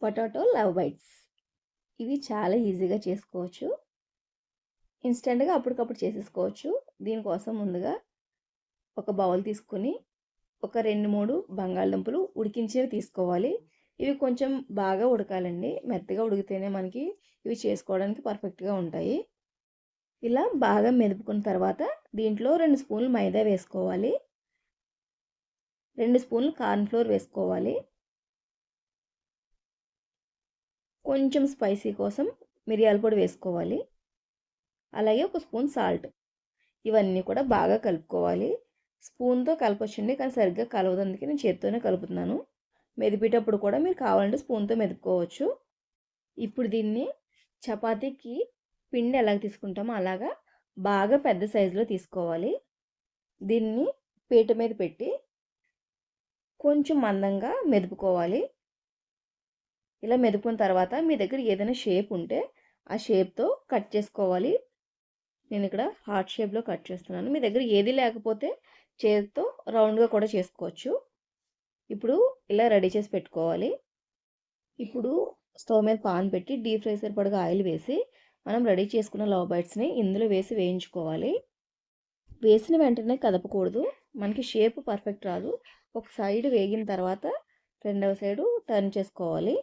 Potato love bytes. ఇవి చాలా ఈజీగా చేసుకోవచ్చు. ఇన్‌స్టంట్‌గా అప్పటికప్పుడు చేసేసుకోవచ్చు. దీనికోసం ముందుగా ఒక బౌల్ తీసుకొని ఒక 2, 3 బంగాళదుంపలు ఉడికించేవి తీసుకోవాలి. ఇవి కొంచెం బాగా ఉడకాలండి. మెత్తగా ఉడికితేనే మనకి ఇవి చేసుకోవడానికి పర్ఫెక్ట్‌గా ఉంటాయి. ఇలా బాగా మెదుపుకున్న తర్వాత దీంట్లో 2 స్పూన్లు మైదా వేసుకోవాలి. 2 స్పూన్లు కార్న్ ఫ్లోర్ వేసుకోవాలి. కొంచెం స్పైసీ కోసం మిరియాల పొడి వేసుకోవాలి. అలాగే ఒక స్పూన్ సాల్ట్. ఇవన్నీ కూడా బాగా కలుపుకోవాలి. స్పూన్‌తో కలపొచ్చండి, కానీ సరిగ్గా కలవదు. అందుకే నేను చేత్తోనే కలుపుతున్నాను. మెదిపేటప్పుడు కూడా మీరు కావాలంటే స్పూన్‌తో మెదుపుకోవచ్చు. ఇప్పుడు దీన్ని చపాతీకి పిండి ఎలాగ తీసుకుంటామో అలాగా బాగా పెద్ద సైజులో తీసుకోవాలి. దీన్ని పీట మీద పెట్టి కొంచెం మందంగా మెదుపుకోవాలి. ఇలా మెదుపుకున్న తర్వాత మీ దగ్గర ఏదైనా షేప్ ఉంటే ఆ షేప్‌తో కట్ చేసుకోవాలి. నేను ఇక్కడ హార్ట్ షేప్‌లో కట్ చేస్తున్నాను. మీ దగ్గర ఏది లేకపోతే చేత్తో రౌండ్‌గా కూడా చేసుకోవచ్చు. ఇప్పుడు ఇలా రెడీ చేసి పెట్టుకోవాలి. ఇప్పుడు స్టవ్ మీద పాన్ పెట్టి డీప్ ఫ్రై సరిపడగా ఆయిల్ వేసి మనం రెడీ చేసుకున్న లవ్ బైట్స్‌ని ఇందులో వేసి వేయించుకోవాలి. వేసిన వెంటనే కదపకూడదు. మనకి షేప్ పర్ఫెక్ట్ రాదు. ఒక సైడ్ వేగిన తర్వాత రెండవ సైడు టర్న్ చేసుకోవాలి.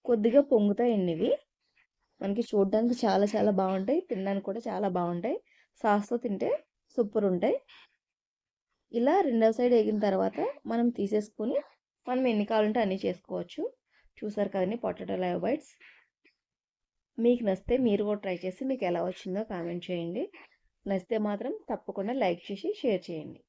కొద్దిగా పొంగుతాయండి ఇవి. మనకి చూడడానికి చాలా చాలా బాగుంటాయి. తినడానికి కూడా చాలా బాగుంటాయి. సాస్‌తో తింటే సూపర్ ఉంటాయి. ఇలా రెండవ సైడ్ వేగిన తర్వాత మనం తీసేసుకొని మనం ఎన్ని కావాలంటే అన్నీ చేసుకోవచ్చు. చూసారు కదండి పొటాటో లవ్ బైట్స్. మీకు నచ్చితే మీరు కూడా ట్రై చేసి మీకు ఎలా వచ్చిందో కామెంట్ చేయండి. నచ్చితే మాత్రం తప్పకుండా లైక్ చేసి షేర్ చేయండి.